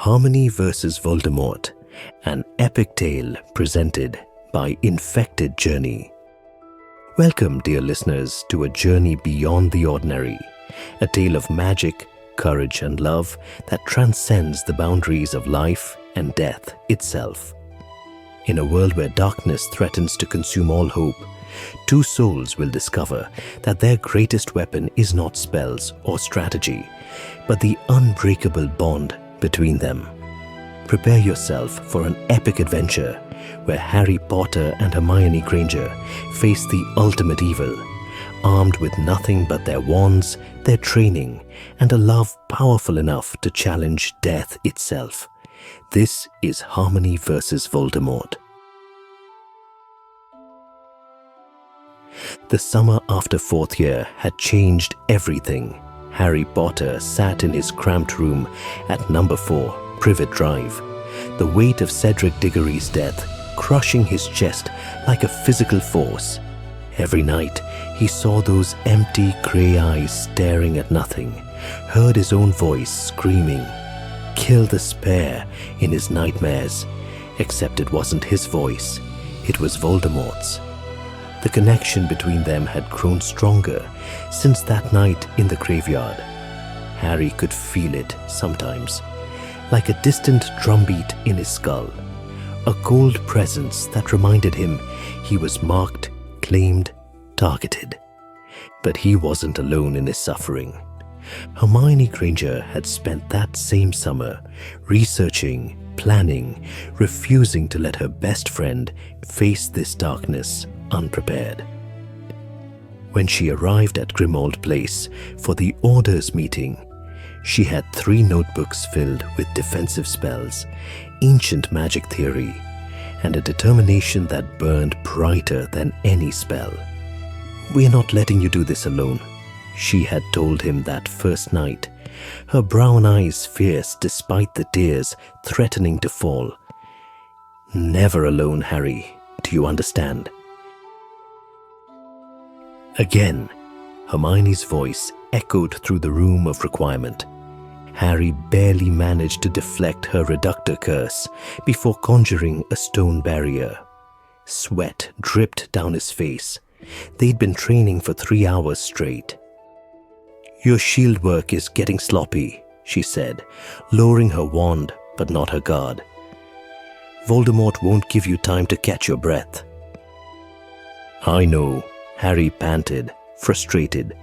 Harmony vs. Voldemort, an epic tale presented by Infected Journey. Welcome, dear listeners, to a journey beyond the ordinary, a tale of magic, courage, and love that transcends the boundaries of life and death itself. In a world where darkness threatens to consume all hope, two souls will discover that their greatest weapon is not spells or strategy, but the unbreakable bond between them. Prepare yourself for an epic adventure where Harry Potter and Hermione Granger face the ultimate evil, armed with nothing but their wands, their training, and a love powerful enough to challenge death itself. This is Harmony vs. Voldemort. The summer after fourth year had changed everything. Harry Potter sat in his cramped room at number 4, Privet Drive, the weight of Cedric Diggory's death crushing his chest like a physical force. Every night, he saw those empty grey eyes staring at nothing, heard his own voice screaming, "Kill the spare," in his nightmares, except it wasn't his voice, it was Voldemort's. The connection between them had grown stronger since that night in the graveyard. Harry could feel it sometimes, like a distant drumbeat in his skull, a cold presence that reminded him he was marked, claimed, targeted. But he wasn't alone in his suffering. Hermione Granger had spent that same summer researching, planning, refusing to let her best friend face this darkness unprepared. When she arrived at Grimmauld Place for the Orders meeting, she had 3 notebooks filled with defensive spells, ancient magic theory, and a determination that burned brighter than any spell. "We're not letting you do this alone," she had told him that first night, her brown eyes fierce despite the tears threatening to fall. "Never alone, Harry. Do you understand?" Again, Hermione's voice echoed through the room of requirement. Harry barely managed to deflect her reductor curse before conjuring a stone barrier. Sweat dripped down his face. They'd been training for 3 hours straight. "Your shield work is getting sloppy," she said, lowering her wand but not her guard. "Voldemort won't give you time to catch your breath." "I know," Harry panted, frustrated.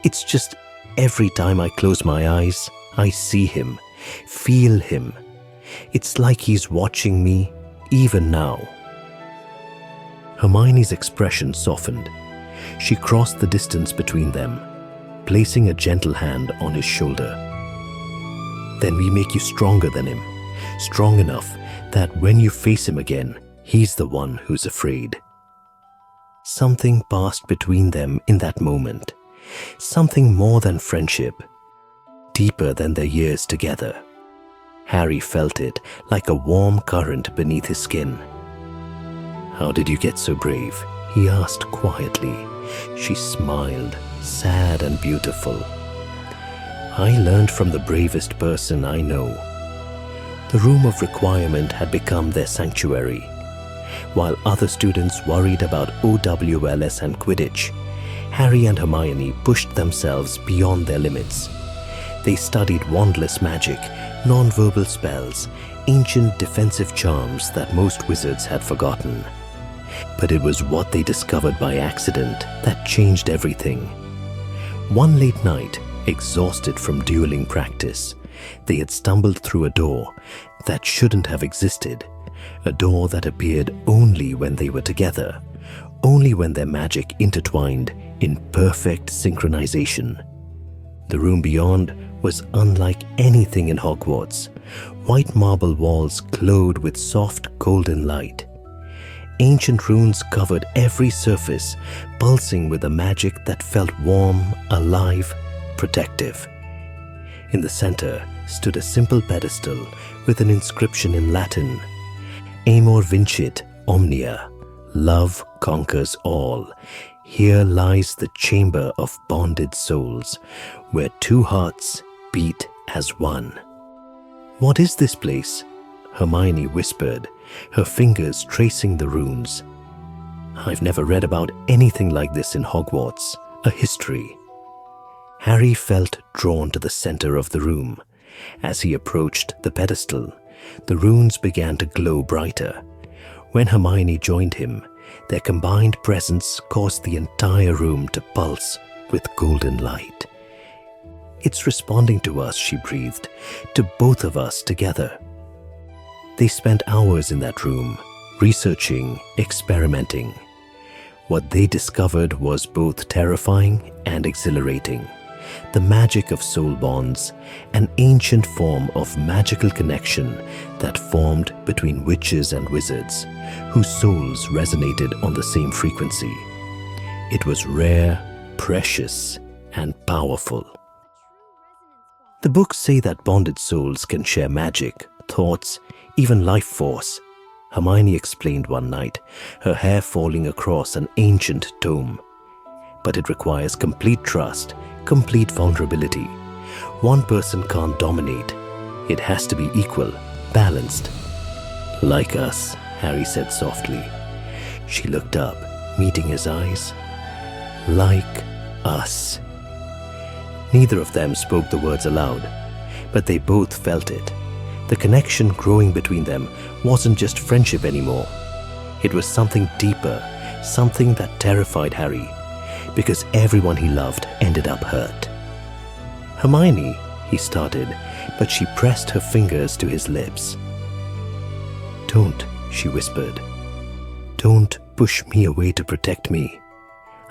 "It's just every time I close my eyes, I see him, feel him. It's like he's watching me, even now." Hermione's expression softened. She crossed the distance between them, placing a gentle hand on his shoulder. "Then we make you stronger than him, strong enough that when you face him again, he's the one who's afraid." Something passed between them in that moment, something more than friendship, deeper than their years together. Harry felt it like a warm current beneath his skin. "How did you get so brave?" he asked quietly. She smiled, sad and beautiful. "I learned from the bravest person I know." The room of requirement had become their sanctuary. While other students worried about OWLS and Quidditch, Harry and Hermione pushed themselves beyond their limits. They studied wandless magic, non-verbal spells, ancient defensive charms that most wizards had forgotten. But it was what they discovered by accident that changed everything. One late night, exhausted from dueling practice, they had stumbled through a door that shouldn't have existed, a door that appeared only when they were together, only when their magic intertwined in perfect synchronization. The room beyond was unlike anything in Hogwarts. White marble walls glowed with soft golden light. Ancient runes covered every surface, pulsing with a magic that felt warm, alive, protective. In the center stood a simple pedestal with an inscription in Latin, "Amor vincit omnia," love conquers all. Here lies the chamber of bonded souls, where 2 hearts beat as one. "What is this place?" Hermione whispered, her fingers tracing the runes. "I've never read about anything like this in Hogwarts, a history." Harry felt drawn to the center of the room. As he approached the pedestal, the runes began to glow brighter. When Hermione joined him, their combined presence caused the entire room to pulse with golden light. "It's responding to us," she breathed, "to both of us together." They spent hours in that room, researching, experimenting. What they discovered was both terrifying and exhilarating. The magic of soul bonds, an ancient form of magical connection that formed between witches and wizards, whose souls resonated on the same frequency. It was rare, precious, and powerful. The books say that bonded souls can share magic, thoughts, even life force, Hermione explained one night, her hair falling across an ancient tome. But it requires complete trust, complete vulnerability. One person can't dominate. It has to be equal, balanced. "Like us," Harry said softly. She looked up, meeting his eyes. "Like us." Neither of them spoke the words aloud, but they both felt it. The connection growing between them wasn't just friendship anymore. It was something deeper, something that terrified Harry, because everyone he loved ended up hurt. "Hermione," he started, but she pressed her fingers to his lips. "Don't," she whispered. "Don't push me away to protect me.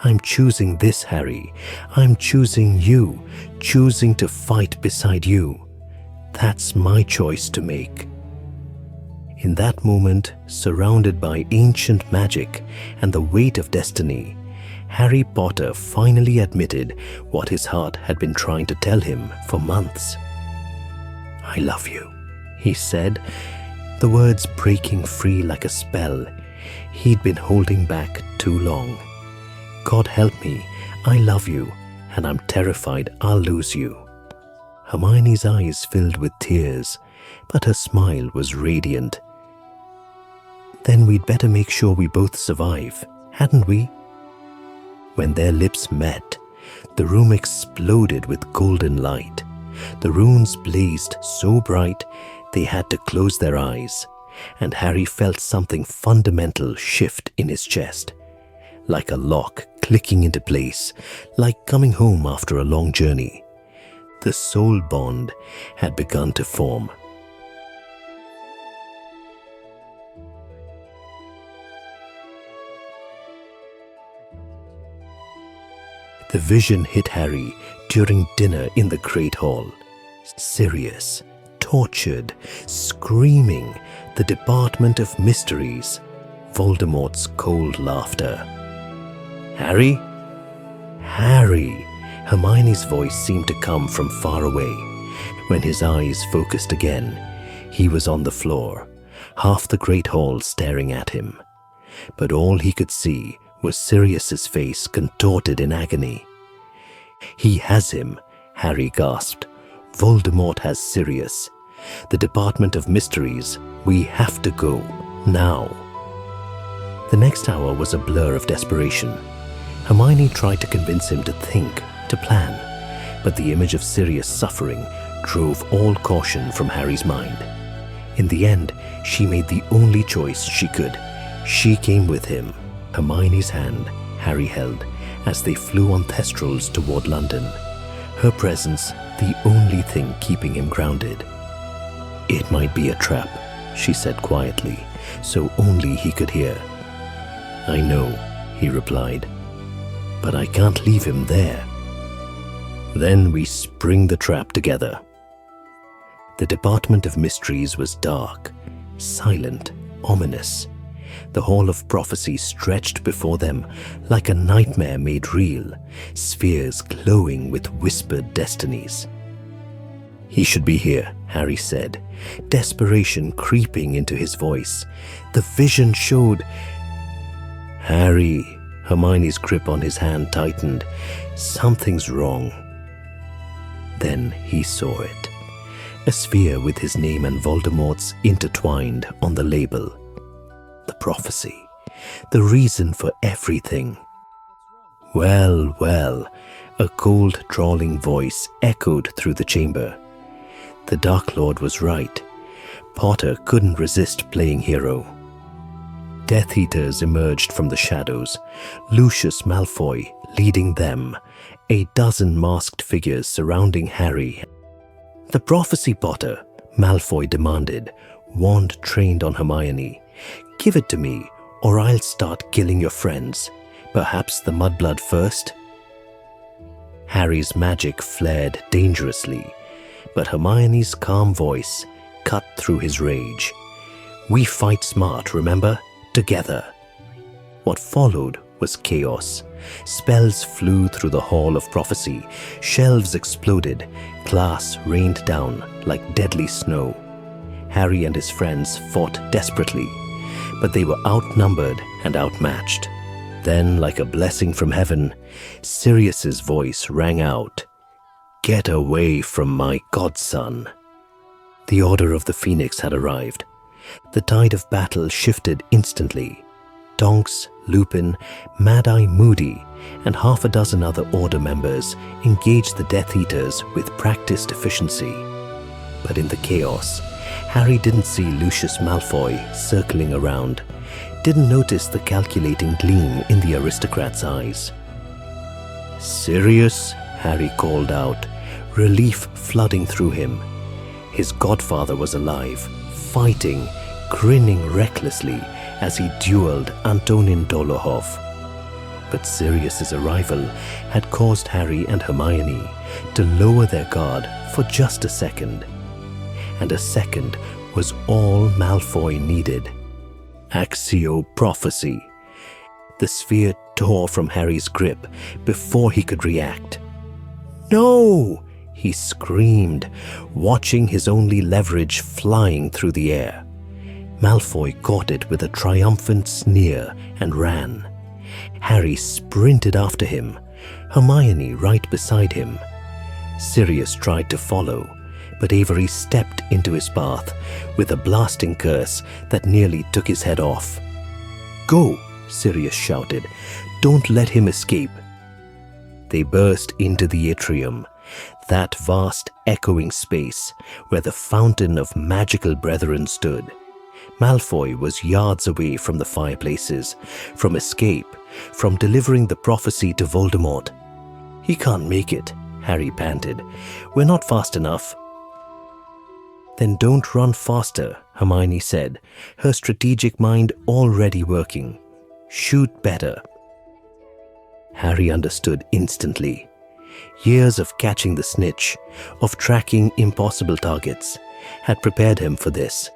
I'm choosing this, Harry. I'm choosing you, choosing to fight beside you. That's my choice to make." In that moment, surrounded by ancient magic and the weight of destiny, Harry Potter finally admitted what his heart had been trying to tell him for months. "I love you," he said, the words breaking free like a spell he'd been holding back too long. "God help me, I love you, and I'm terrified I'll lose you." Hermione's eyes filled with tears, but her smile was radiant. "Then we'd better make sure we both survive, hadn't we?" When their lips met, the room exploded with golden light. The runes blazed so bright they had to close their eyes, and Harry felt something fundamental shift in his chest, like a lock clicking into place, like coming home after a long journey. The soul bond had begun to form. The vision hit Harry during dinner in the Great Hall. Sirius, tortured, screaming, the Department of Mysteries, Voldemort's cold laughter. "Harry? Harry!" Hermione's voice seemed to come from far away. When his eyes focused again, he was on the floor, half the Great Hall staring at him. But all he could see was Sirius's face contorted in agony. "He has him," Harry gasped. "Voldemort has Sirius. The Department of Mysteries, we have to go, now." The next hour was a blur of desperation. Hermione tried to convince him to think, to plan, but the image of Sirius suffering drove all caution from Harry's mind. In the end, she made the only choice she could. She came with him. Hermione's hand Harry held as they flew on thestrals toward London, her presence the only thing keeping him grounded. "It might be a trap," she said quietly, so only he could hear. "I know," he replied, "but I can't leave him there." Then we spring the trap together. The Department of Mysteries was dark, silent, ominous. The Hall of Prophecy stretched before them like a nightmare made real, spheres glowing with whispered destinies. "He should be here," Harry said, desperation creeping into his voice. The vision showed. "Harry," Hermione's grip on his hand tightened. "Something's wrong." Then he saw it. a sphere with his name and Voldemort's intertwined on the label. The prophecy, the reason for everything. Well, well, a cold, drawling voice echoed through the chamber. The Dark Lord was right. Potter couldn't resist playing hero. Death Eaters emerged from the shadows, Lucius Malfoy leading them, a dozen masked figures surrounding Harry. "The prophecy, Potter," Malfoy demanded, wand trained on Hermione. "Give it to me, or I'll start killing your friends. Perhaps the mudblood first?" Harry's magic flared dangerously, but Hermione's calm voice cut through his rage. "We fight smart, remember? Together." What followed was chaos. Spells flew through the Hall of Prophecy, shelves exploded, glass rained down like deadly snow. Harry and his friends fought desperately, but they were outnumbered and outmatched. Then, like a blessing from heaven, Sirius's voice rang out, "Get away from my godson." The Order of the Phoenix had arrived. The tide of battle shifted instantly. Tonks, Lupin, Mad-Eye Moody, and half a dozen other Order members engaged the Death Eaters with practiced efficiency. But in the chaos, Harry didn't see Lucius Malfoy circling around, didn't notice the calculating gleam in the aristocrat's eyes. "Sirius," Harry called out, relief flooding through him. His godfather was alive, fighting, grinning recklessly as he dueled Antonin Dolohov. But Sirius's arrival had caused Harry and Hermione to lower their guard for just a second. And a second was all Malfoy needed. Accio Prophecy. The sphere tore from Harry's grip before he could react. "No!" he screamed, watching his only leverage flying through the air. Malfoy caught it with a triumphant sneer and ran. Harry sprinted after him, Hermione right beside him. Sirius tried to follow, but Avery stepped into his path with a blasting curse that nearly took his head off. "Go!" Sirius shouted. "Don't let him escape." They burst into the atrium, that vast echoing space where the fountain of magical brethren stood. Malfoy was yards away from the fireplaces, from escape, from delivering the prophecy to Voldemort. "He can't make it," Harry panted. "We're not fast enough." "Then don't run faster," Hermione said, her strategic mind already working. "Shoot better." Harry understood instantly. Years of catching the snitch, of tracking impossible targets, had prepared him for this.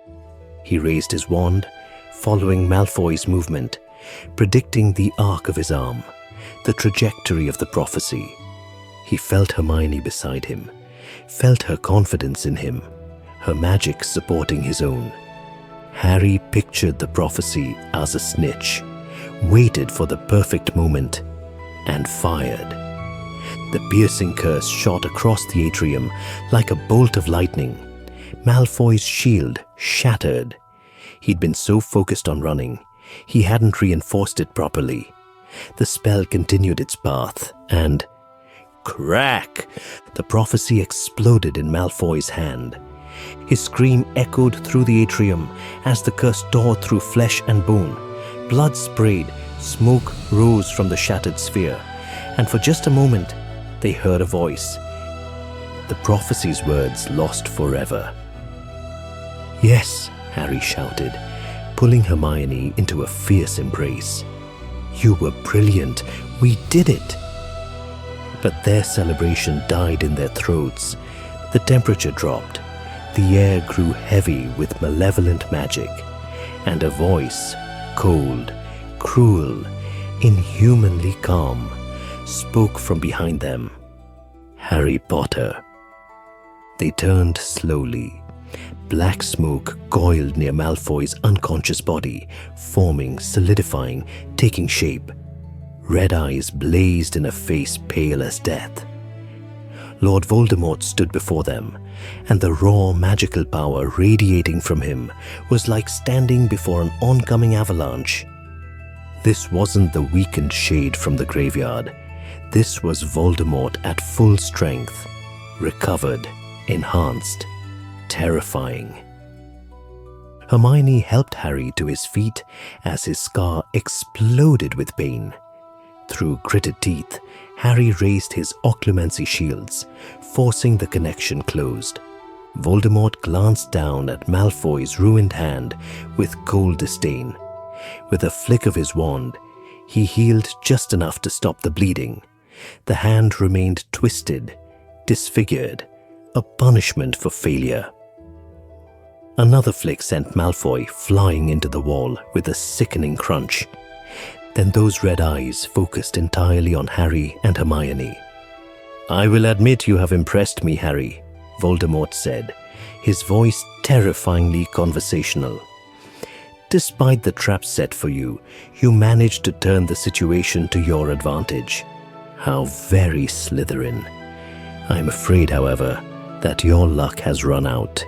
He raised his wand, following Malfoy's movement, predicting the arc of his arm, the trajectory of the prophecy. He felt Hermione beside him, felt her confidence in him, her magic supporting his own. Harry pictured the prophecy as a snitch, waited for the perfect moment, and fired. The piercing curse shot across the atrium like a bolt of lightning. Malfoy's shield shattered. He'd been so focused on running, he hadn't reinforced it properly. The spell continued its path, and crack! The prophecy exploded in Malfoy's hand. His scream echoed through the atrium as the curse tore through flesh and bone. Blood sprayed, smoke rose from the shattered sphere, and for just a moment, they heard a voice. The prophecy's words lost forever. "Yes," Harry shouted, pulling Hermione into a fierce embrace. "You were brilliant. We did it." But their celebration died in their throats. The temperature dropped. The air grew heavy with malevolent magic, and a voice, cold, cruel, inhumanly calm, spoke from behind them. "Harry Potter." They turned slowly. Black smoke coiled near Malfoy's unconscious body, forming, solidifying, taking shape. Red eyes blazed in a face pale as death. Lord Voldemort stood before them, and the raw magical power radiating from him was like standing before an oncoming avalanche. This wasn't the weakened shade from the graveyard. This was Voldemort at full strength, recovered, enhanced, terrifying. Hermione helped Harry to his feet as his scar exploded with pain. Through gritted teeth, Harry raised his occlumency shields, forcing the connection closed. Voldemort glanced down at Malfoy's ruined hand with cold disdain. With a flick of his wand, he healed just enough to stop the bleeding. The hand remained twisted, disfigured, a punishment for failure. Another flick sent Malfoy flying into the wall with a sickening crunch. Then those red eyes focused entirely on Harry and Hermione. "I will admit you have impressed me, Harry," Voldemort said, his voice terrifyingly conversational. "Despite the trap set for you, you managed to turn the situation to your advantage. How very Slytherin. I'm afraid, however, that your luck has run out."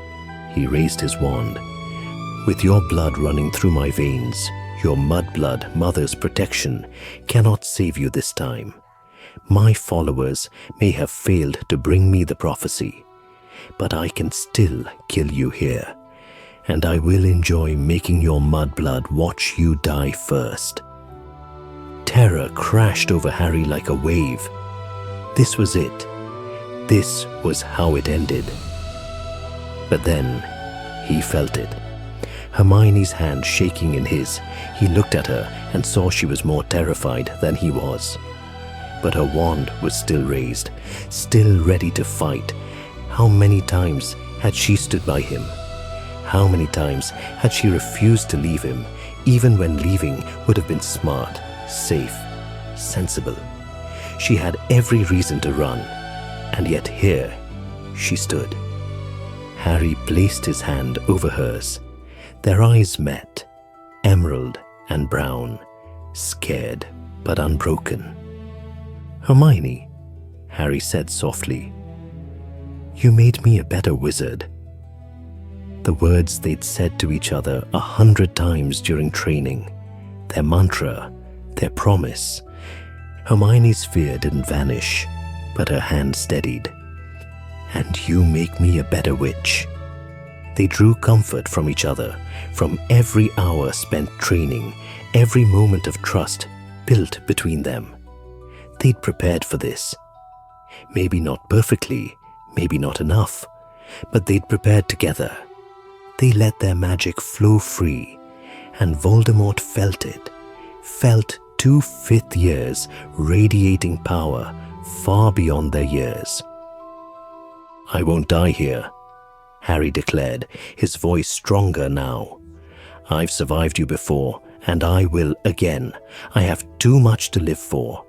He raised his wand. "With your blood running through my veins, your mudblood mother's protection cannot save you this time. My followers may have failed to bring me the prophecy, but I can still kill you here, and I will enjoy making your mudblood watch you die first." Terror crashed over Harry like a wave. This was it. This was how it ended. But then, he felt it. Hermione's hand shaking in his, he looked at her and saw she was more terrified than he was. But her wand was still raised, still ready to fight. How many times had she stood by him? How many times had she refused to leave him, even when leaving would have been smart, safe, sensible? She had every reason to run, and yet here she stood. Harry placed his hand over hers. Their eyes met, emerald and brown, scared but unbroken. "Hermione," Harry said softly, "you made me a better wizard." The words they'd said to each other 100 times during training, their mantra, their promise. Hermione's fear didn't vanish, but her hand steadied. "And you make me a better witch." They drew comfort from each other, from every hour spent training, every moment of trust built between them. They'd prepared for this. Maybe not perfectly, maybe not enough, but they'd prepared together. They let their magic flow free, and Voldemort felt it, felt 2 5th years radiating power far beyond their years. "I won't die here," Harry declared, his voice stronger now. "I've survived you before, and I will again. I have too much to live for.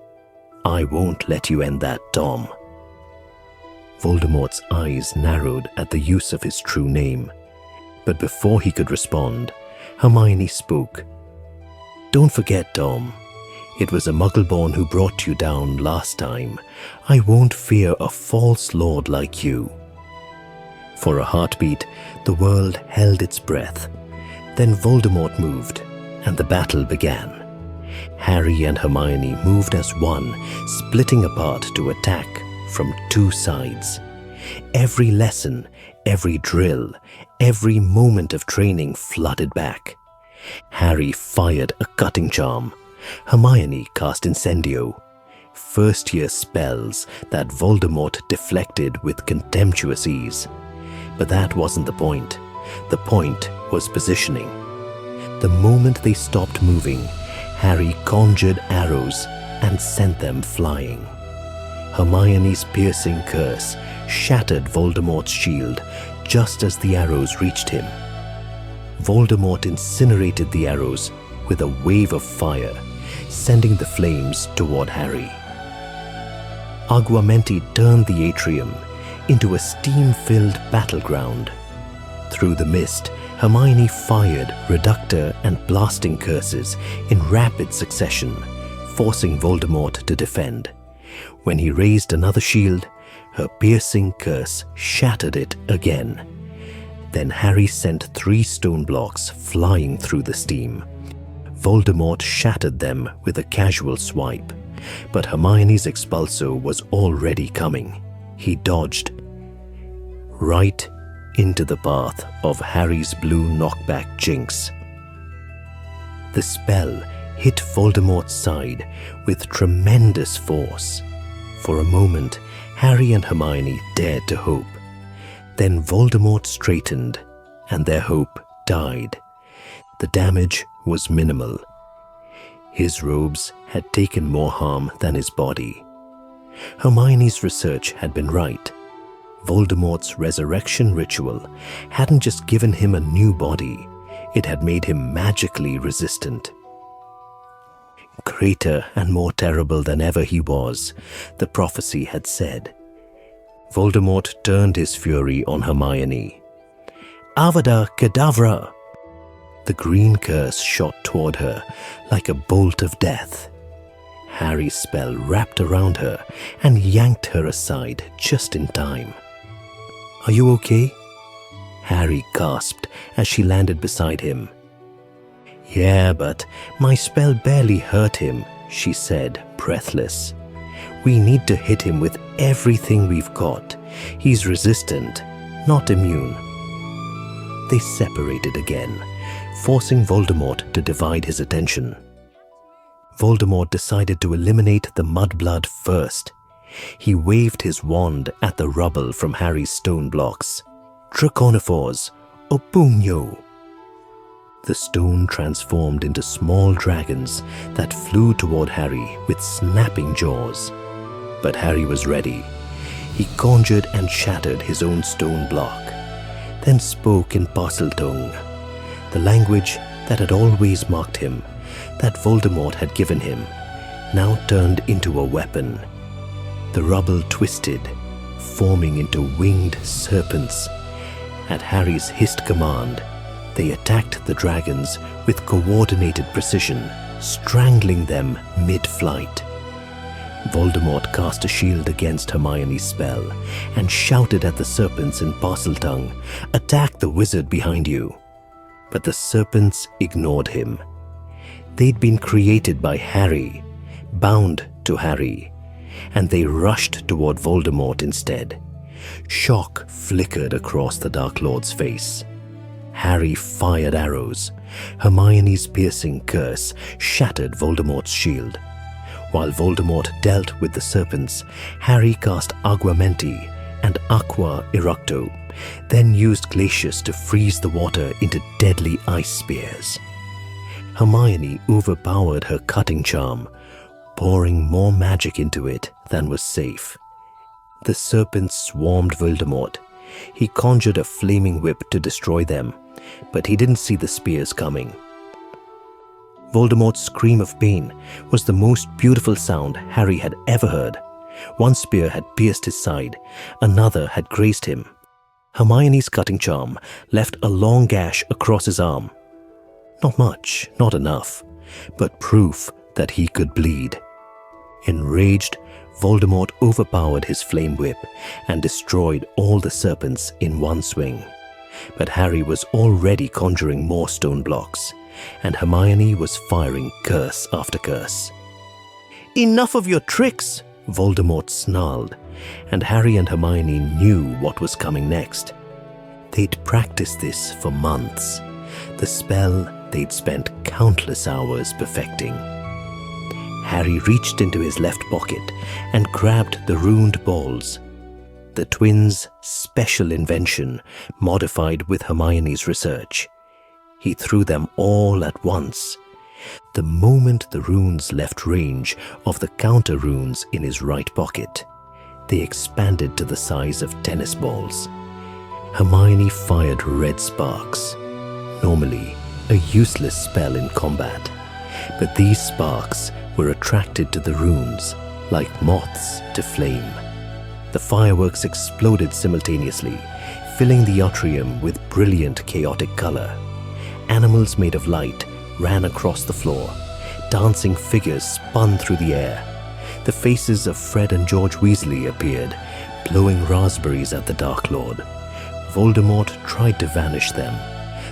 I won't let you end that, Tom." Voldemort's eyes narrowed at the use of his true name. But before he could respond, Hermione spoke. "Don't forget, Tom. It was a Muggle-born who brought you down last time. I won't fear a false lord like you." For a heartbeat, the world held its breath. Then Voldemort moved, and the battle began. Harry and Hermione moved as one, splitting apart to attack from 2 sides. Every lesson, every drill, every moment of training flooded back. Harry fired a cutting charm. Hermione cast Incendio. First-year spells that Voldemort deflected with contemptuous ease. But that wasn't the point. The point was positioning. The moment they stopped moving, Harry conjured arrows and sent them flying. Hermione's piercing curse shattered Voldemort's shield just as the arrows reached him. Voldemort incinerated the arrows with a wave of fire, sending the flames toward Harry. Aguamenti turned the atrium into a steam-filled battleground. Through the mist, Hermione fired reductor and blasting curses in rapid succession, forcing Voldemort to defend. When he raised another shield, Her piercing curse shattered it again. Then Harry sent 3 stone blocks flying through the steam. Voldemort shattered them with a casual swipe, but Hermione's expulso was already coming. He dodged right into the path of Harry's blue knockback jinx. The spell hit Voldemort's side with tremendous force. For a moment, Harry and Hermione dared to hope. Then Voldemort straightened, and their hope died. The damage was minimal. His robes had taken more harm than his body. Hermione's research had been right. Voldemort's resurrection ritual hadn't just given him a new body, it had made him magically resistant. Greater and more terrible than ever he was, the prophecy had said. Voldemort turned his fury on Hermione. Avada Kedavra! The green curse shot toward her like a bolt of death. Harry's spell wrapped around her and yanked her aside just in time. "Are you okay?" Harry gasped as she landed beside him. "Yeah, but my spell barely hurt him," she said, breathless. "We need to hit him with everything we've got. He's resistant, not immune." They separated again, forcing Voldemort to divide his attention. Voldemort decided to eliminate the mudblood first. He waved his wand at the rubble from Harry's stone blocks. "Draconifors, Opugno!" The stone transformed into small dragons that flew toward Harry with snapping jaws. But Harry was ready. He conjured and shattered his own stone block, then spoke in Parseltongue, the language that had always marked him, that Voldemort had given him, now turned into a weapon. The rubble twisted, forming into winged serpents. At Harry's hissed command, they attacked the dragons with coordinated precision, strangling them mid-flight. Voldemort cast a shield against Hermione's spell and shouted at the serpents in Parseltongue, "Attack the wizard behind you!" But the serpents ignored him. They'd been created by Harry, bound to Harry, and they rushed toward Voldemort instead. Shock flickered across the Dark Lord's face. Harry fired arrows. Hermione's piercing curse shattered Voldemort's shield. While Voldemort dealt with the serpents, Harry cast Aguamenti and Aqua Eructo, then used Glacius to freeze the water into deadly ice spears. Hermione overpowered her cutting charm, pouring more magic into it than was safe. The serpents swarmed Voldemort. He conjured a flaming whip to destroy them, but he didn't see the spears coming. Voldemort's scream of pain was the most beautiful sound Harry had ever heard. One spear had pierced his side, another had grazed him. Hermione's cutting charm left a long gash across his arm. Not much, not enough, but proof that he could bleed. Enraged, Voldemort overpowered his flame whip and destroyed all the serpents in one swing. But Harry was already conjuring more stone blocks, and Hermione was firing curse after curse. "Enough of your tricks!" Voldemort snarled, and Harry and Hermione knew what was coming next. They'd practiced this for months. The spell they'd spent countless hours perfecting. Harry reached into his left pocket and grabbed the ruined balls. The twins' special invention, modified with Hermione's research. He threw them all at once. The moment the runes left range of the counter runes in his right pocket, they expanded to the size of tennis balls. Hermione fired red sparks, normally a useless spell in combat, but these sparks were attracted to the runes like moths to flame. The fireworks exploded simultaneously, filling the atrium with brilliant chaotic color. Animals made of light ran across the floor. Dancing figures spun through the air. The faces of Fred and George Weasley appeared, blowing raspberries at the Dark Lord. Voldemort tried to vanish them.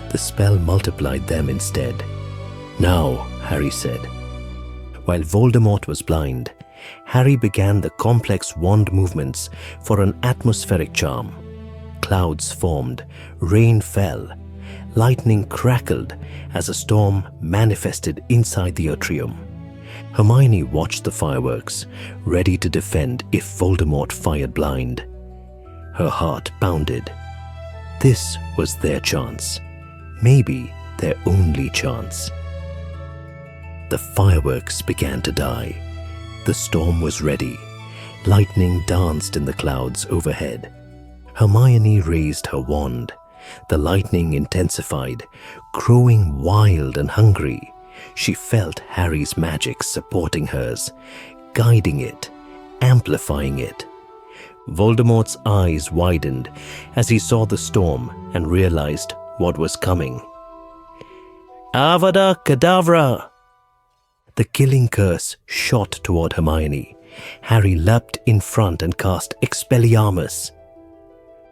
The spell multiplied them instead. "Now," Harry said. While Voldemort was blind, Harry began the complex wand movements for an atmospheric charm. Clouds formed, rain fell, lightning crackled as a storm manifested inside the atrium. Hermione watched the fireworks, ready to defend if Voldemort fired blind. Her heart pounded. This was their chance. Maybe their only chance. The fireworks began to die. The storm was ready. Lightning danced in the clouds overhead. Hermione raised her wand. The lightning intensified, growing wild and hungry. She felt Harry's magic supporting hers, guiding it, amplifying it. Voldemort's eyes widened as he saw the storm and realized what was coming. Avada Kedavra! The killing curse shot toward Hermione. Harry leapt in front and cast Expelliarmus.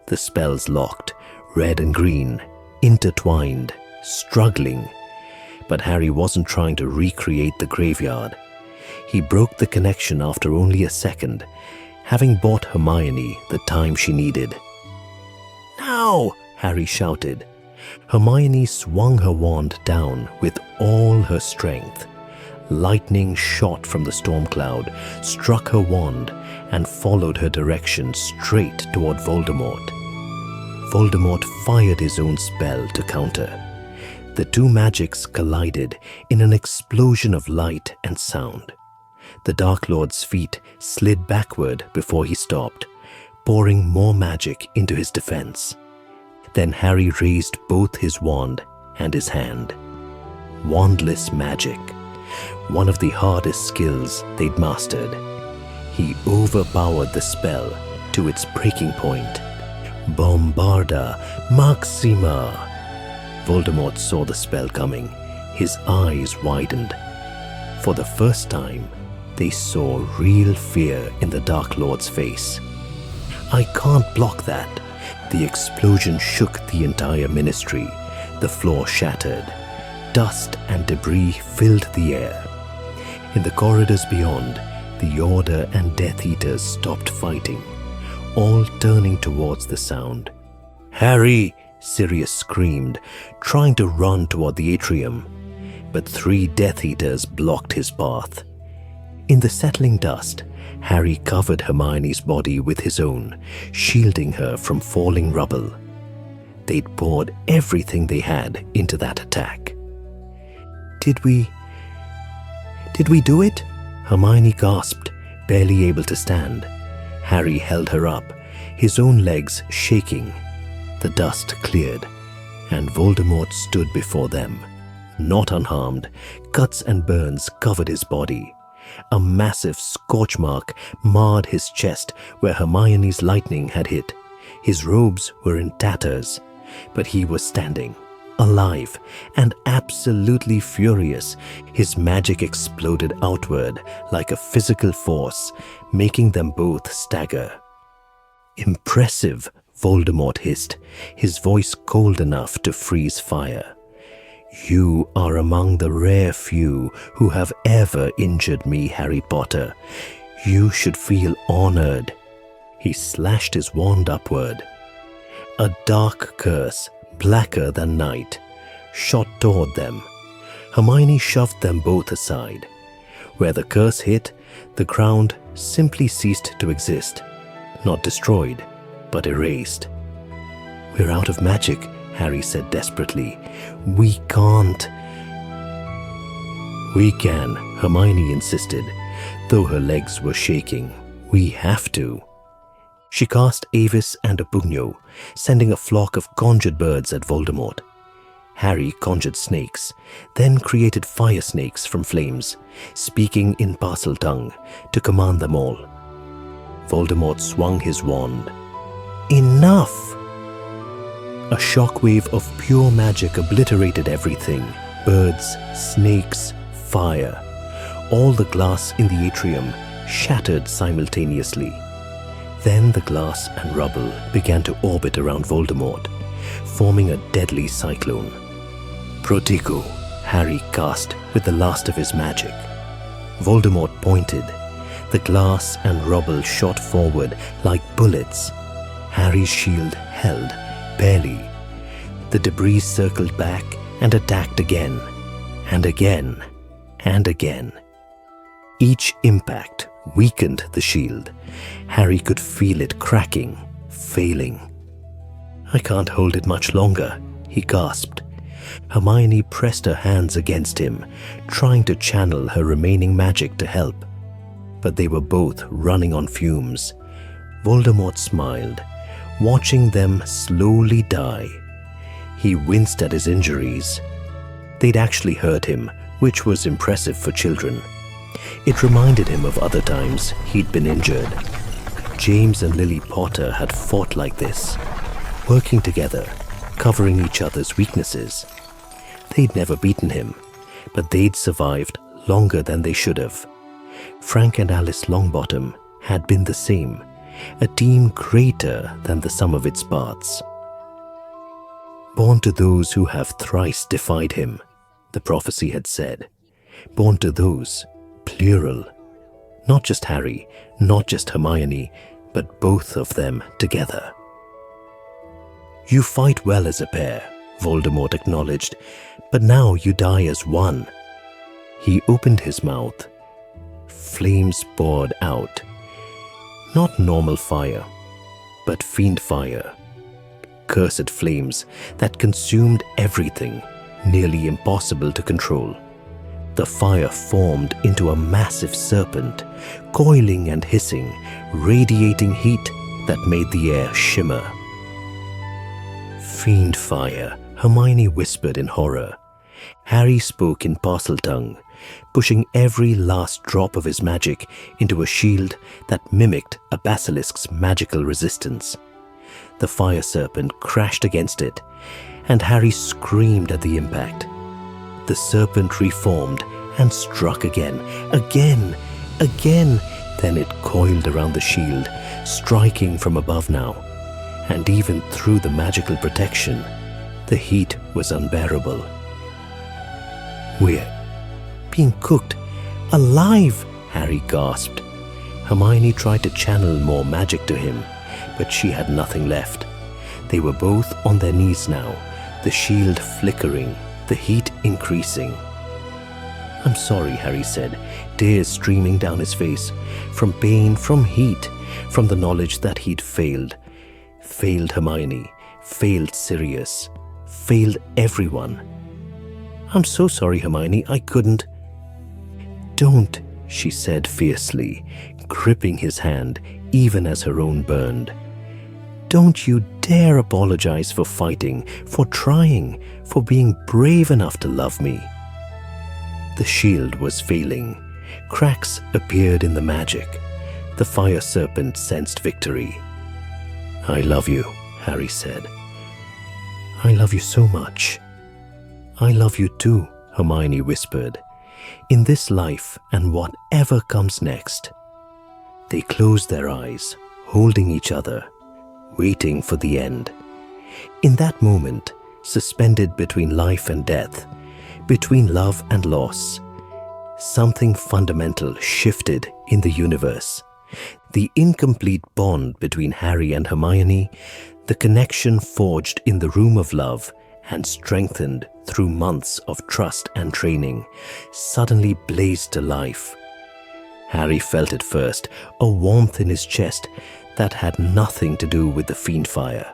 The spells locked, red and green, intertwined, struggling. But Harry wasn't trying to recreate the graveyard. He broke the connection after only a second, having bought Hermione the time she needed. "Now!" Harry shouted. Hermione swung her wand down with all her strength. Lightning shot from the storm cloud, struck her wand, and followed her direction straight toward Voldemort. Voldemort fired his own spell to counter. The two magics collided in an explosion of light and sound. The Dark Lord's feet slid backward before he stopped, pouring more magic into his defense. Then Harry raised both his wand and his hand. Wandless magic, one of the hardest skills they'd mastered. He overpowered the spell to its breaking point. Bombarda Maxima! Voldemort saw the spell coming. His eyes widened. For the first time, they saw real fear in the Dark Lord's face. "I can't block that." The explosion shook the entire ministry. The floor shattered. Dust and debris filled the air. In the corridors beyond, the Order and Death Eaters stopped fighting, all turning towards the sound. "Harry!" Sirius screamed, trying to run toward the atrium. But 3 Death Eaters blocked his path. In the settling dust, Harry covered Hermione's body with his own, shielding her from falling rubble. They'd poured everything they had into that attack. Did we do it?" Hermione gasped, barely able to stand. Harry held her up, his own legs shaking. The dust cleared, and Voldemort stood before them. Not unharmed, cuts and burns covered his body. A massive scorch mark marred his chest where Hermione's lightning had hit. His robes were in tatters, but he was standing, alive and absolutely furious. His magic exploded outward like a physical force, making them both stagger. "Impressive," Voldemort hissed, his voice cold enough to freeze fire. "You are among the rare few who have ever injured me, Harry Potter. You should feel honored." He slashed his wand upward. A dark curse, blacker than night, shot toward them. Hermione shoved them both aside. Where the curse hit, the ground simply ceased to exist. Not destroyed, but erased. "We're out of magic," Harry said desperately. "We can't." "We can," Hermione insisted, though her legs were shaking. "We have to." She cast Avis and a Pugno, sending a flock of conjured birds at Voldemort. Harry conjured snakes, then created fire snakes from flames, speaking in parcel tongue to command them all. Voldemort swung his wand. "Enough!" A shockwave of pure magic obliterated everything. Birds, snakes, fire. All the glass in the atrium shattered simultaneously. Then the glass and rubble began to orbit around Voldemort, forming a deadly cyclone. Protego, Harry cast with the last of his magic. Voldemort pointed. The glass and rubble shot forward like bullets. Harry's shield held, barely. The debris circled back and attacked again, and again, and again. Each impact weakened the shield. Harry could feel it cracking, failing. "I can't hold it much longer," he gasped. Hermione pressed her hands against him, trying to channel her remaining magic to help. But they were both running on fumes. Voldemort smiled, watching them slowly die. He winced at his injuries. They'd actually hurt him, which was impressive for children. It reminded him of other times he'd been injured. James and Lily Potter had fought like this, working together, covering each other's weaknesses. They'd never beaten him, but they'd survived longer than they should have. Frank and Alice Longbottom had been the same, a team greater than the sum of its parts. "Born to those who have thrice defied him," the prophecy had said. Born to those, plural. Not just Harry, not just Hermione, but both of them together. "You fight well as a pair," Voldemort acknowledged, "but now you die as one." He opened his mouth. Flames poured out. Not normal fire, but fiend fire. Cursed flames that consumed everything, nearly impossible to control. The fire formed into a massive serpent, coiling and hissing, radiating heat that made the air shimmer. "Fiend fire," Hermione whispered in horror. Harry spoke in Parseltongue, pushing every last drop of his magic into a shield that mimicked a basilisk's magical resistance. The fire serpent crashed against it, and Harry screamed at the impact. The serpent reformed and struck again, again, again. Then it coiled around the shield, striking from above now. And even through the magical protection, the heat was unbearable. "We're being cooked, alive!" Harry gasped. Hermione tried to channel more magic to him, but she had nothing left. They were both on their knees now, the shield flickering, the heat increasing. "I'm sorry," Harry said, tears streaming down his face, from pain, from heat, from the knowledge that he'd failed. Failed Hermione, failed Sirius, failed everyone. "I'm so sorry, Hermione, I couldn't." "Don't," she said fiercely, gripping his hand even as her own burned. "Don't you dare apologize for fighting, for trying, for being brave enough to love me." The shield was failing. Cracks appeared in the magic. The fire serpent sensed victory. "I love you," Harry said. "I love you so much." "I love you too," Hermione whispered. "In this life and whatever comes next." They closed their eyes, holding each other, waiting for the end. In that moment, suspended between life and death, between love and loss, something fundamental shifted in the universe. The incomplete bond between Harry and Hermione, the connection forged in the room of love and strengthened through months of trust and training, suddenly blazed to life. Harry felt it first, a warmth in his chest that had nothing to do with the fiend fire.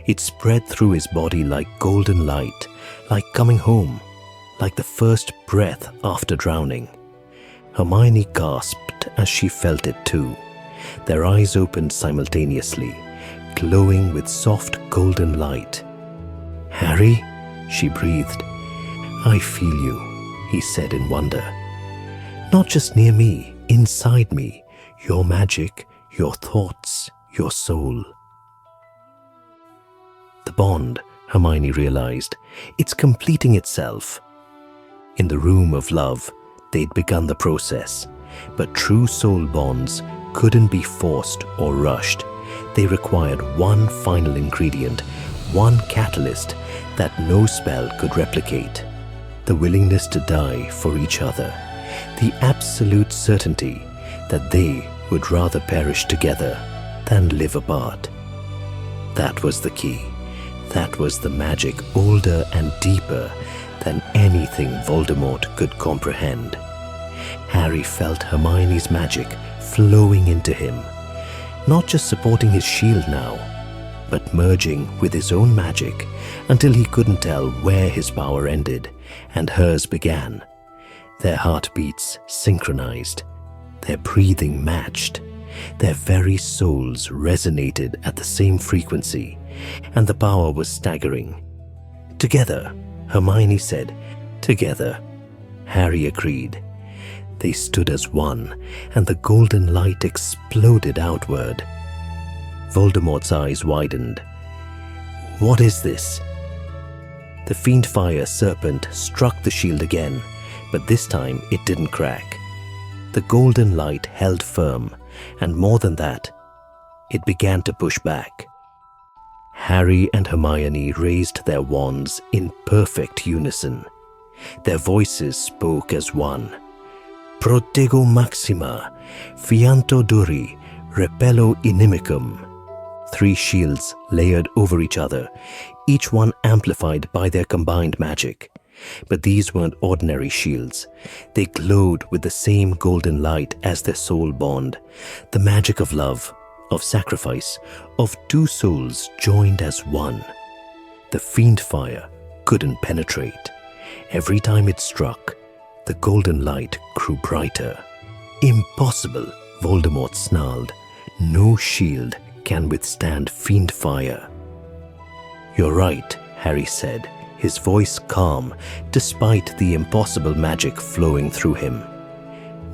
It spread through his body like golden light, like coming home, like the first breath after drowning. Hermione gasped as she felt it too. Their eyes opened simultaneously, glowing with soft golden light. "Harry?" she breathed. "I feel you," he said in wonder. "Not just near me, inside me, your magic, your thoughts, your soul." The bond, Hermione realized, it's completing itself. In the room of love, they'd begun the process, but true soul bonds couldn't be forced or rushed. They required one final ingredient, one catalyst that no spell could replicate. The willingness to die for each other. The absolute certainty that they would rather perish together than live apart. That was the key. That was the magic older and deeper than anything Voldemort could comprehend. Harry felt Hermione's magic flowing into him, not just supporting his shield now, but merging with his own magic until he couldn't tell where his power ended and hers began. Their heartbeats synchronized, their breathing matched, their very souls resonated at the same frequency, and the power was staggering. "Together," Hermione said. "Together," Harry agreed. They stood as one, and the golden light exploded outward. Voldemort's eyes widened. "What is this?" The fiend-fire serpent struck the shield again, but this time it didn't crack. The golden light held firm, and more than that, it began to push back. Harry and Hermione raised their wands in perfect unison. Their voices spoke as one. "Protego maxima, fianto duri, repello inimicum." 3 shields layered over each other, each one amplified by their combined magic. But these weren't ordinary shields. They glowed with the same golden light as their soul bond, the magic of love, of sacrifice, of 2 souls joined as one. The fiend fire couldn't penetrate. Every time it struck, the golden light grew brighter. "Impossible," Voldemort snarled. "No shield can withstand fiend fire." "You're right," Harry said, his voice calm despite the impossible magic flowing through him.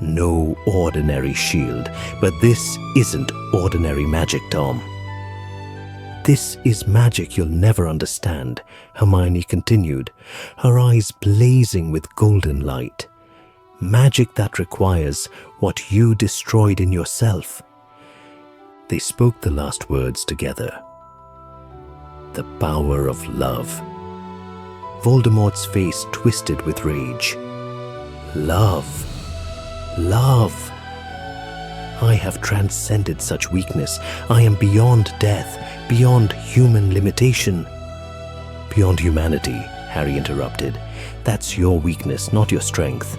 "No ordinary shield, but this isn't ordinary magic, Tom." "This is magic you'll never understand," Hermione continued, her eyes blazing with golden light. "Magic that requires what you destroyed in yourself." They spoke the last words together. "The power of love." Voldemort's face twisted with rage. "Love. Love. I have transcended such weakness. I am beyond death, beyond human limitation." "Beyond humanity," Harry interrupted. "That's your weakness, not your strength."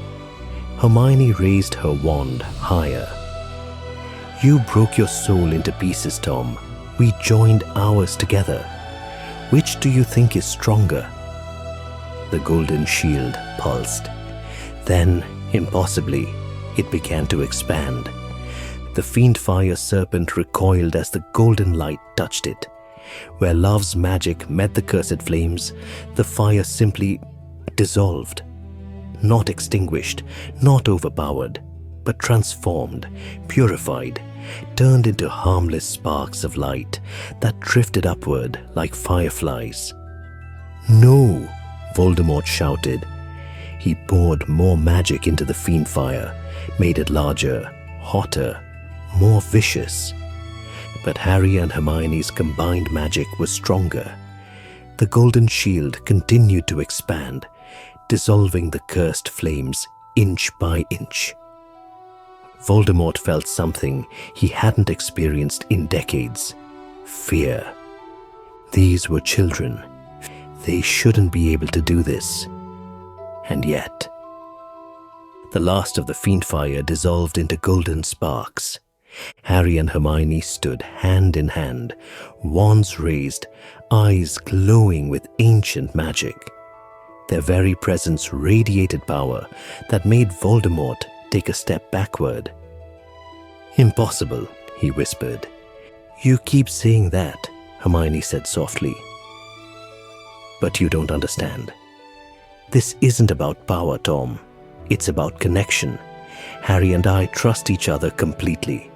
Hermione raised her wand higher. "You broke your soul into pieces, Tom. We joined ours together. Which do you think is stronger?" The golden shield pulsed. Then, impossibly, it began to expand. The fiend-fire serpent recoiled as the golden light touched it. Where love's magic met the cursed flames, the fire simply dissolved. Not extinguished, not overpowered, but transformed, purified, turned into harmless sparks of light that drifted upward like fireflies. "No!" Voldemort shouted. He poured more magic into the fiend fire, made it larger, hotter, more vicious. But Harry and Hermione's combined magic was stronger. The golden shield continued to expand, dissolving the cursed flames inch by inch. Voldemort felt something he hadn't experienced in decades: fear. These were children. They shouldn't be able to do this. And yet, the last of the fiend fire dissolved into golden sparks. Harry and Hermione stood hand in hand, wands raised, eyes glowing with ancient magic. Their very presence radiated power that made Voldemort take a step backward. "Impossible," he whispered. "You keep saying that," Hermione said softly. "But you don't understand. This isn't about power, Tom. It's about connection. Harry and I trust each other completely.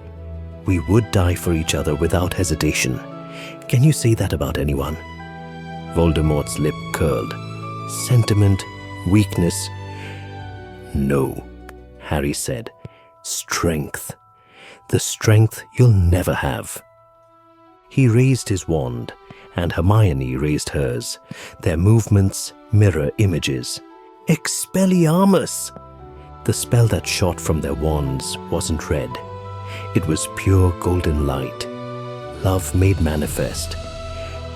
We would die for each other without hesitation. Can you say that about anyone?" Voldemort's lip curled. "Sentiment, weakness." "No," Harry said. "Strength. the strength you'll never have." He raised his wand, and Hermione raised hers, their movements mirror images. Expelliarmus! The spell that shot from their wands wasn't red. It was pure golden light, love made manifest,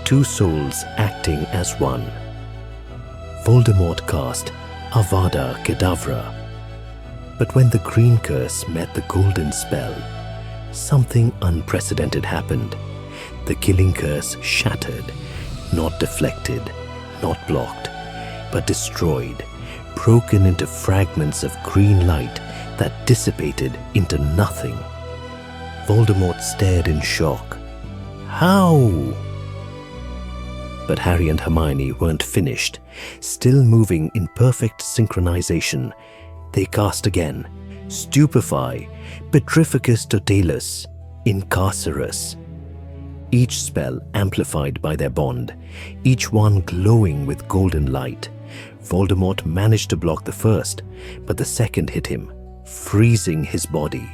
two souls acting as one. Voldemort cast Avada Kedavra. But when the green curse met the golden spell, something unprecedented happened. The killing curse shattered, not deflected, not blocked, but destroyed, broken into fragments of green light that dissipated into nothing. Voldemort stared in shock. How? But Harry and Hermione weren't finished. Still moving in perfect synchronization, they cast again. Stupefy, Petrificus Totalus, Incarcerus. Each spell amplified by their bond, each one glowing with golden light. Voldemort managed to block the first, but the second hit him, freezing his body.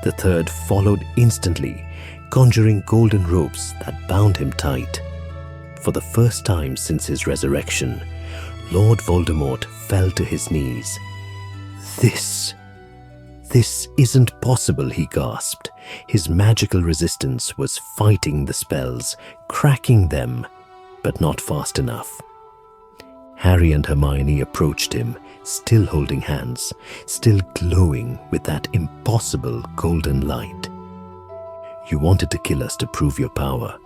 The third followed instantly, conjuring golden ropes that bound him tight. For the first time since his resurrection, Lord Voldemort fell to his knees. This isn't possible, he gasped. His magical resistance was fighting the spells, cracking them, but not fast enough. Harry and Hermione approached him, still holding hands, still glowing with that impossible golden light. "You wanted to kill us to prove your power,"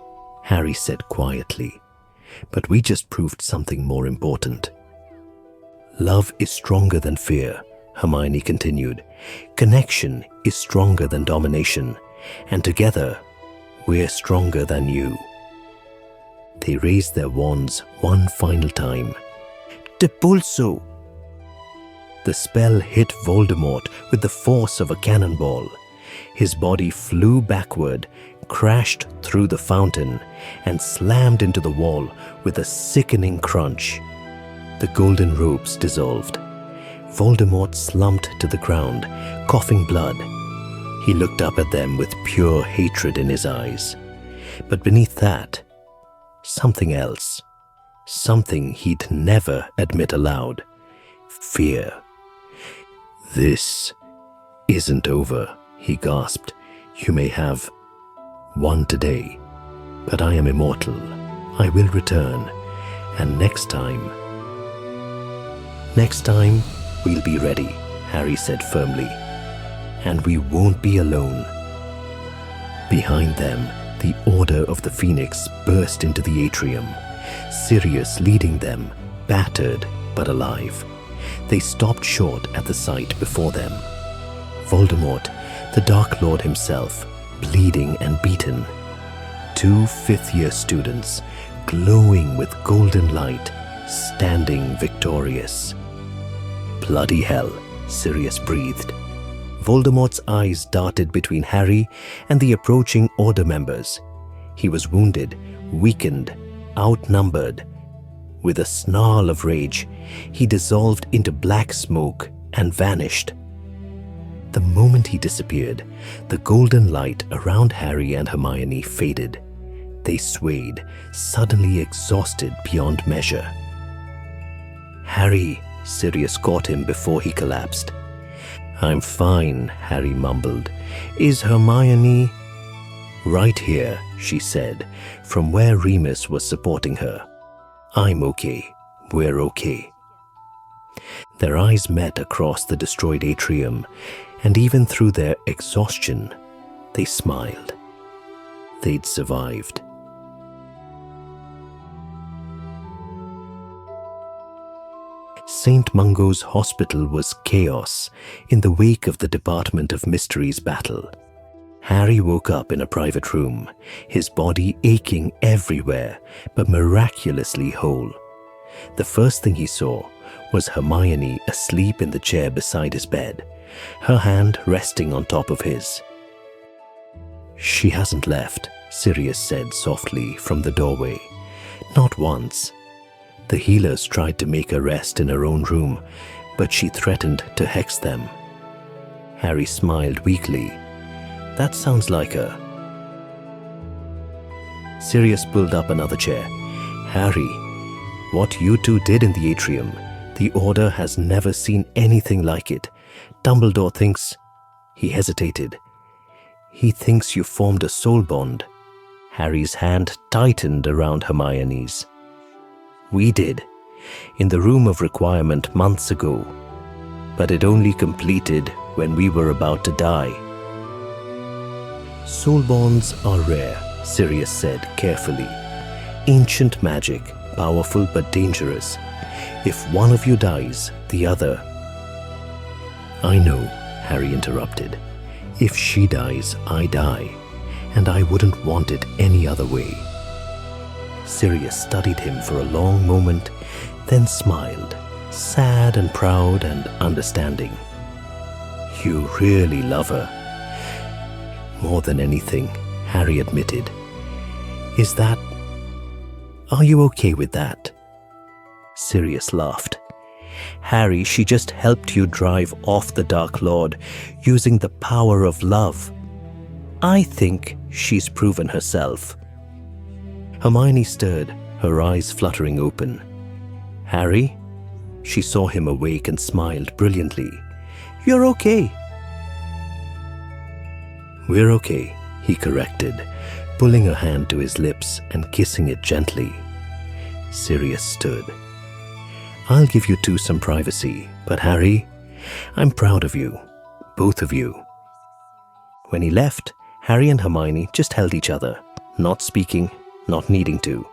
Harry said quietly. "But we just proved something more important." "Love is stronger than fear," Hermione continued. "Connection is stronger than domination, and together, we're stronger than you." They raised their wands one final time. Depulso! The spell hit Voldemort with the force of a cannonball. His body flew backward, crashed through the fountain, and slammed into the wall with a sickening crunch. The golden ropes dissolved. Voldemort slumped to the ground, coughing blood. He looked up at them with pure hatred in his eyes. But beneath that, something else. Something he'd never admit aloud. Fear. "This isn't over," he gasped. "You may have one today, but I am immortal. I will return, and next time, we'll be ready," Harry said firmly. "And we won't be alone." Behind them, the Order of the Phoenix burst into the atrium, Sirius leading them, battered but alive. They stopped short at the sight before them. Voldemort, the Dark Lord himself, bleeding and beaten. Two fifth-year students, glowing with golden light, standing victorious. "Bloody hell," Sirius breathed. Voldemort's eyes darted between Harry and the approaching Order members. He was wounded, weakened, outnumbered. With a snarl of rage, he dissolved into black smoke and vanished. The moment he disappeared, the golden light around Harry and Hermione faded. They swayed, suddenly exhausted beyond measure. "Harry," Sirius caught him before he collapsed. "I'm fine," Harry mumbled. "Is Hermione—" "Right here," she said, from where Remus was supporting her. "I'm okay. We're okay." Their eyes met across the destroyed atrium, and even through their exhaustion, they smiled. They'd survived. St. Mungo's hospital was chaos in the wake of the Department of Mysteries battle. Harry woke up in a private room, his body aching everywhere, but miraculously whole. The first thing he saw was Hermione asleep in the chair beside his bed, her hand resting on top of his. "She hasn't left," Sirius said softly from the doorway. "Not once. The healers tried to make her rest in her own room, but she threatened to hex them." Harry smiled weakly. That sounds like her. Sirius pulled up another chair. Harry, what you two did in the atrium, the Order has never seen anything like it. Dumbledore thinks... He hesitated. He thinks you formed a soul bond. Harry's hand tightened around Hermione's. We did, in the room of requirement months ago, but it only completed when we were about to die. Soul bonds are rare, Sirius said carefully. Ancient magic, powerful but dangerous. If one of you dies, the other... I know, Harry interrupted. If she dies, I die, and I wouldn't want it any other way. Sirius studied him for a long moment, then smiled, sad and proud and understanding. You really love her. More than anything, Harry admitted. Is that... Are you okay with that? Sirius laughed. Harry, she just helped you drive off the Dark Lord using the power of love. I think she's proven herself. Hermione stirred, her eyes fluttering open. Harry? She saw him awake and smiled brilliantly. You're okay. We're okay, he corrected, pulling her hand to his lips and kissing it gently. Sirius stood. I'll give you two some privacy, but Harry, I'm proud of you, both of you. When he left, Harry and Hermione just held each other, not speaking, not needing to.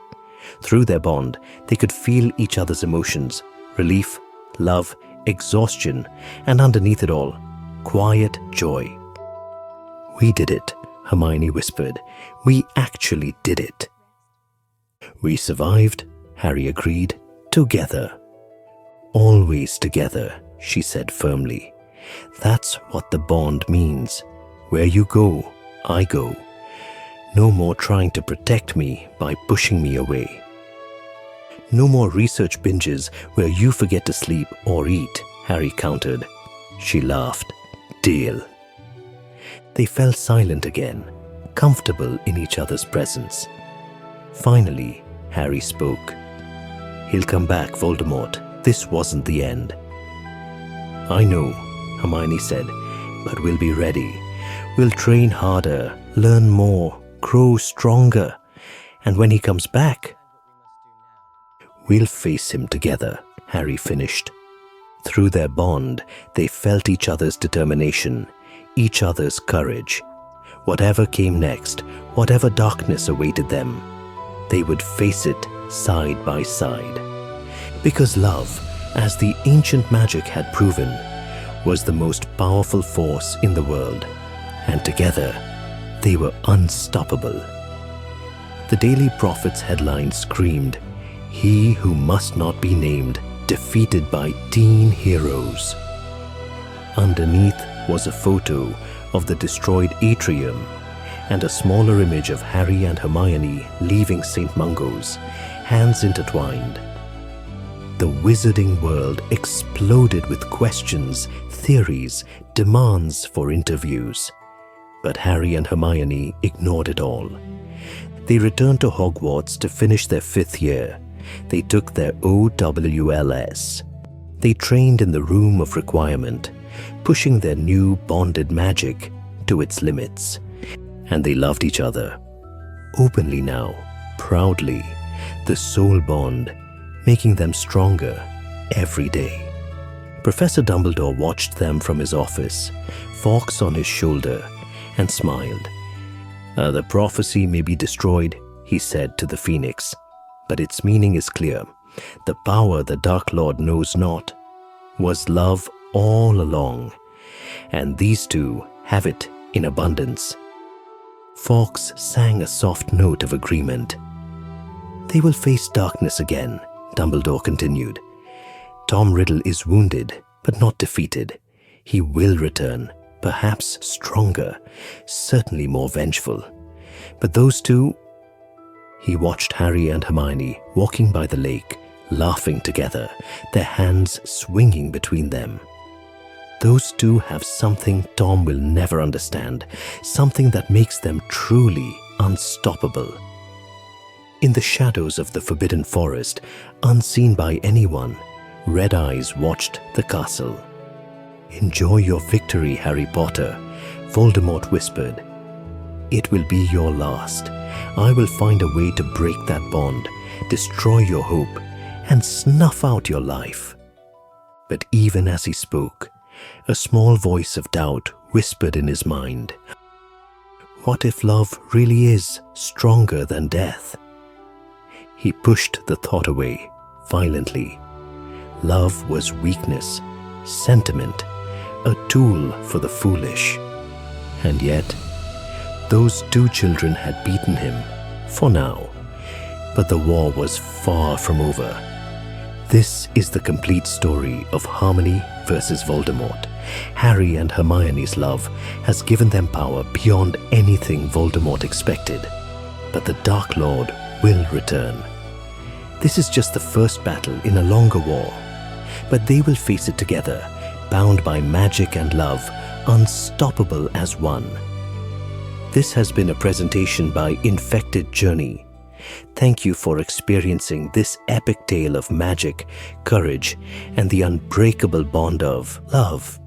Through their bond, they could feel each other's emotions, relief, love, exhaustion, and underneath it all, quiet joy. We did it, Hermione whispered. We actually did it. We survived, Harry agreed, together. Always together, she said firmly. That's what the bond means. Where you go, I go. No more trying to protect me by pushing me away. No more research binges where you forget to sleep or eat, Harry countered. She laughed. Deal. They fell silent again, comfortable in each other's presence. Finally, Harry spoke. He'll come back, Voldemort. This wasn't the end. I know, Hermione said, but we'll be ready. We'll train harder, learn more, grow stronger, and when he comes back, we'll face him together, Harry finished. Through their bond, they felt each other's determination, each other's courage. Whatever came next, whatever darkness awaited them, they would face it side by side. Because love, as the ancient magic had proven, was the most powerful force in the world, and together they were unstoppable. The Daily Prophet's headline screamed, "He who must not be named, defeated by teen heroes." Underneath was a photo of the destroyed atrium and a smaller image of Harry and Hermione leaving St. Mungo's, hands intertwined. The wizarding world exploded with questions, theories, demands for interviews. But Harry and Hermione ignored it all. They returned to Hogwarts to finish their 5th year. They took their OWLS. They trained in the room of requirement, pushing their new bonded magic to its limits. And they loved each other. Openly now, proudly, the soul bond, making them stronger every day. Professor Dumbledore watched them from his office, Fawkes on his shoulder, and smiled. The prophecy may be destroyed, he said to the Phoenix, but its meaning is clear. The power the Dark Lord knows not was love all along, and these two have it in abundance. Fawkes sang a soft note of agreement. They will face darkness again, Dumbledore continued. Tom Riddle is wounded, but not defeated. He will return, perhaps stronger, certainly more vengeful. But those two... He watched Harry and Hermione walking by the lake, laughing together, their hands swinging between them. those two have something Tom will never understand, something that makes them truly unstoppable. In the shadows of the Forbidden Forest, unseen by anyone, Red Eyes watched the castle. "Enjoy your victory, Harry Potter," Voldemort whispered. "It will be your last. I will find a way to break that bond, destroy your hope, and snuff out your life." But even as he spoke, a small voice of doubt whispered in his mind. What if love really is stronger than death? He pushed the thought away violently. Love was weakness, sentiment, a tool for the foolish. And yet, those two children had beaten him, for now. But the war was far from over. This is the complete story of Harmony versus Voldemort. Harry and Hermione's love has given them power beyond anything Voldemort expected. But the Dark Lord will return. This is just the first battle in a longer war. But they will face it together, bound by magic and love, unstoppable as one. This has been a presentation by Infected Journey. Thank you for experiencing this epic tale of magic, courage, and the unbreakable bond of love.